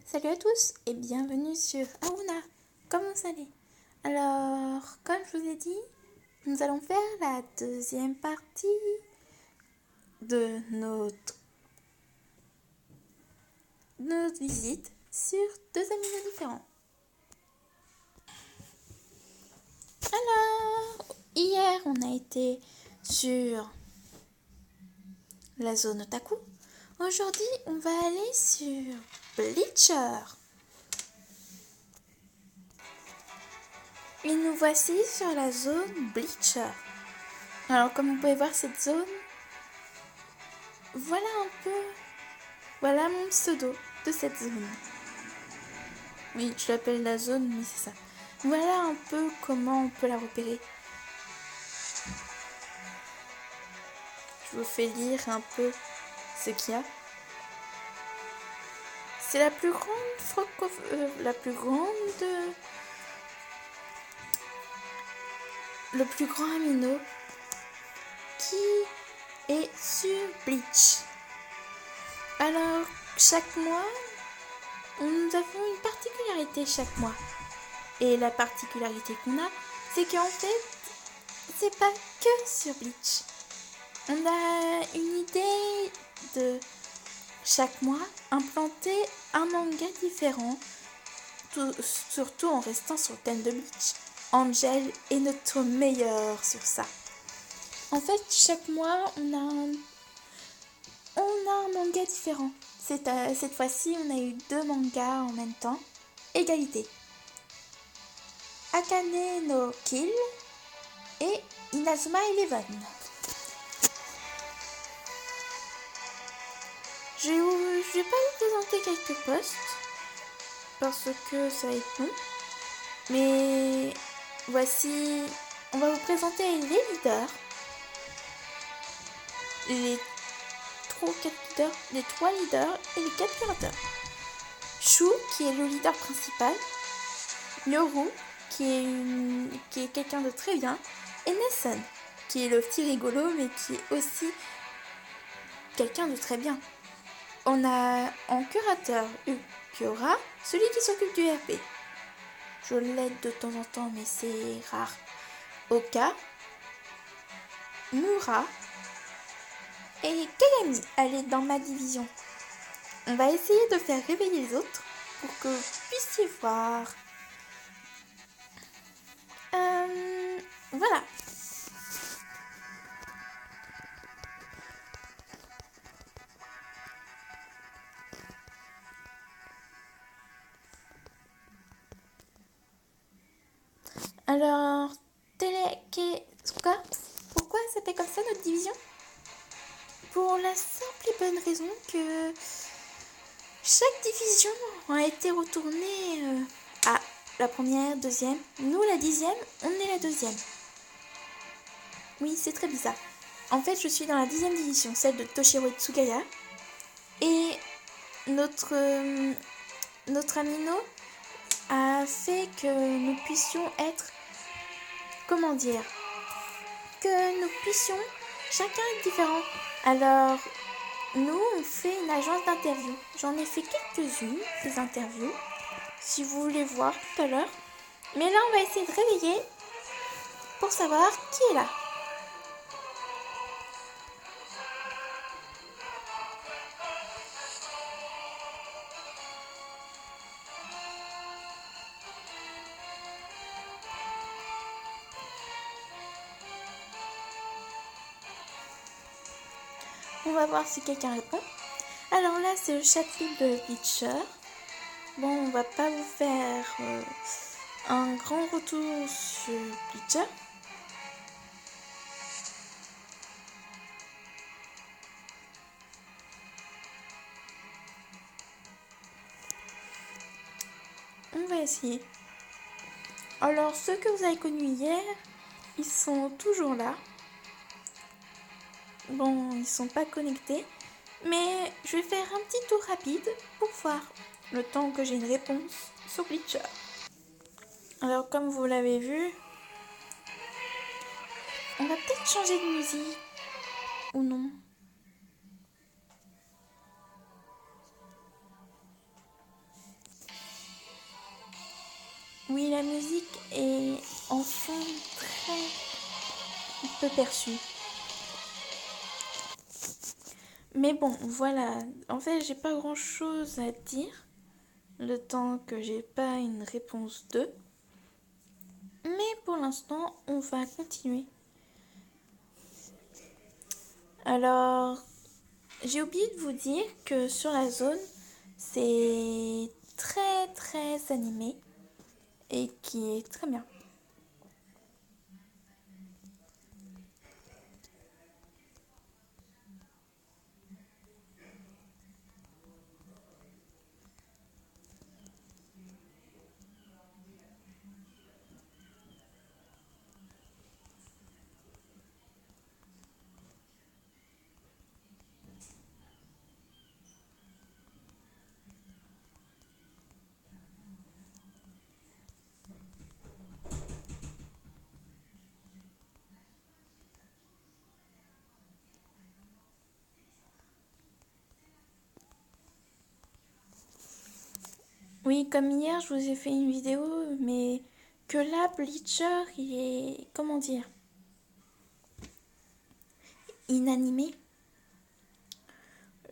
Salut à tous et bienvenue sur Aruna. Comment vous allez? Alors, comme je vous ai dit, nous allons faire la deuxième partie de notre visite sur deux aminos différents. Alors, hier on a été sur la zone Otaku. Aujourd'hui, on va aller sur Bleacher. Et nous voici sur la zone Bleacher. Alors, comme vous pouvez voir cette zone, voilà mon pseudo de cette zone. Oui, je l'appelle la zone, mais c'est ça. Voilà un peu comment on peut la repérer. Je vous fais lire un peu ce qu'il y a. C'est la plus grande le plus grand amino qui est sur Bleach. Alors, chaque mois, nous avons une particularité chaque mois. Et la particularité qu'on a, c'est qu'en fait, c'est pas que sur Bleach. On a une idée de chaque mois implanter un manga différent, surtout en restant sur le thème de Bleach. Angel est notre meilleur sur ça. En fait, chaque mois, on a un manga différent. Cette fois-ci, on a eu 2 mangas en même temps. Égalité. Akane no Kill et Inazuma Eleven. Je vais pas vous présenter quelques posts parce que ça va être long. Mais voici, on va vous présenter les leaders. Les 3 leaders et les 4 curateurs. Shu, qui est le leader principal. Yoru, qui est quelqu'un de très bien. Et Nelson, qui est le petit rigolo, mais qui est aussi quelqu'un de très bien. On a en curateur Ukiora, celui qui s'occupe du RP. Je l'aide de temps en temps, mais c'est rare. Oka, Mura et Kagami, elle est dans ma division. On va essayer de faire réveiller les autres pour que vous puissiez voir. Voilà. Alors, pourquoi ça s'appelle comme ça notre division? Pour la simple et bonne raison que chaque division a été retournée à la première, deuxième. Nous, la 10e, on est la 2e. Oui, c'est très bizarre. En fait, je suis dans la 10e division, celle de Toshiro Tsugaya. Et notre amino a fait que nous puissions être... Comment dire? Que nous puissions chacun être différent. Alors, nous, on fait une agence d'interview. J'en ai fait quelques-unes, des interviews, si vous voulez voir tout à l'heure. Mais là, on va essayer de réveiller pour savoir qui est là. On va voir si quelqu'un répond. Alors là, c'est le chapitre de Bleacher. Bon, on va pas vous faire un grand retour sur Bleacher. On va essayer. Alors, ceux que vous avez connus hier, ils sont toujours là. Bon, ils sont pas connectés. Mais je vais faire un petit tour rapide pour voir le temps que j'ai une réponse sur Bleacher. Alors, comme vous l'avez vu, on va peut-être changer de musique. Ou non. Oui, la musique est en fond très peu perçue. Mais bon, voilà. En fait, j'ai pas grand chose à dire. Le temps que j'ai pas une réponse d'eux. Mais pour l'instant, on va continuer. Alors, j'ai oublié de vous dire que sur la zone, c'est très très animé et qui est très bien. Oui, comme hier, je vous ai fait une vidéo, mais que là, Bleacher, il est, comment dire, inanimé.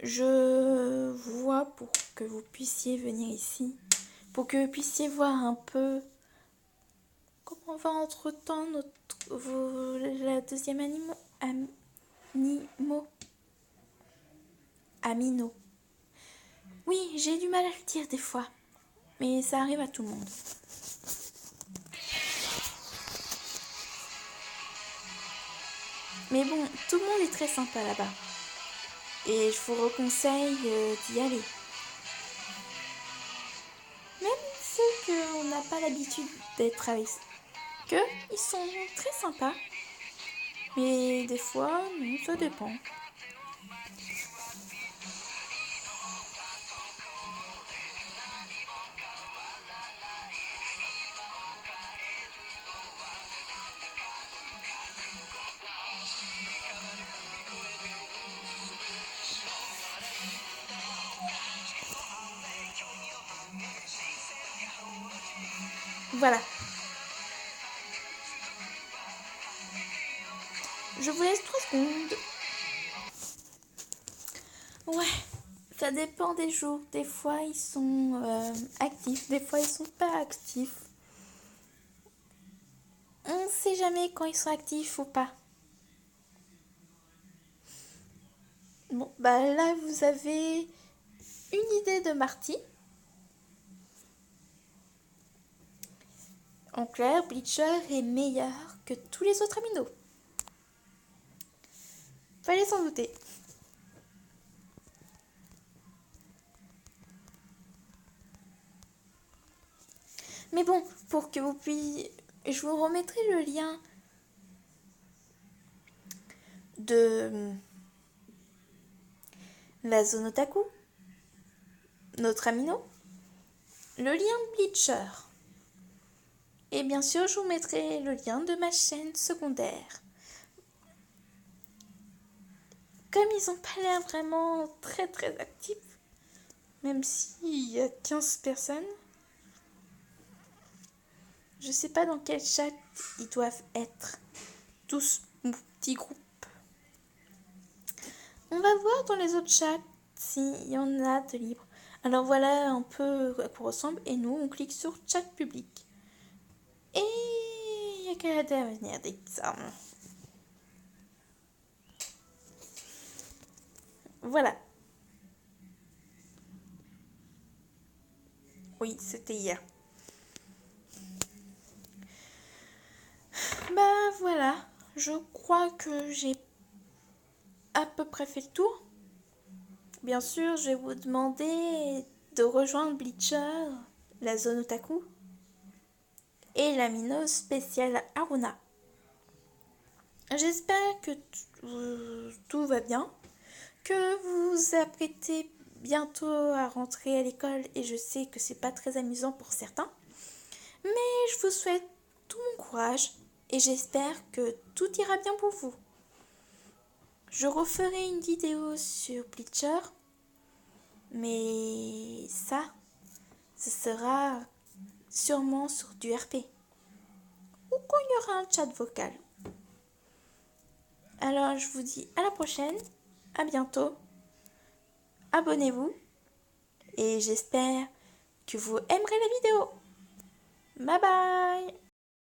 Je vois pour que vous puissiez venir ici, pour que vous puissiez voir un peu comment va entre-temps la deuxième Amino. Oui, j'ai du mal à le dire des fois, mais ça arrive à tout le monde. Mais bon, tout le monde est très sympa là-bas. Et je vous reconseille d'y aller. Même ceux qu'on n'a pas l'habitude d'être avec eux, ils sont très sympas. Mais des fois, non, ça dépend. Voilà. Je vous laisse 3 secondes. Ouais, ça dépend des jours. Des fois, ils sont actifs. Des fois, ils sont pas actifs. On ne sait jamais quand ils sont actifs ou pas. Bon, bah là, vous avez une idée de Marty. En clair, Bleacher est meilleur que tous les autres aminos. Fallait s'en douter. Mais bon, pour que vous puissiez... Je vous remettrai le lien de la zone otaku, notre amino, le lien de Bleacher. Et bien sûr, je vous mettrai le lien de ma chaîne secondaire. Comme ils n'ont pas l'air vraiment très très actifs, même s'il y a 15 personnes, je sais pas dans quel chat ils doivent être. Tous petits groupes. On va voir dans les autres chats s'il y en a de libres. Alors voilà un peu à quoi ressemble. Et nous, on clique sur chat public. Et il n'y a qu'à devenir des armes. Voilà. Oui, c'était hier. Bah voilà. Je crois que j'ai à peu près fait le tour. Bien sûr, je vais vous demander de rejoindre Bleacher, la zone otaku, et la mino spéciale Aruna. J'espère que tout va bien, que vous vous apprêtez bientôt à rentrer à l'école et je sais que c'est pas très amusant pour certains, mais je vous souhaite tout mon courage et j'espère que tout ira bien pour vous. Je referai une vidéo sur Bleacher, mais ça, ce sera sûrement sur du RP. Ou quand il y aura un chat vocal. Alors je vous dis à la prochaine, à bientôt, abonnez-vous et j'espère que vous aimerez la vidéo. Bye bye!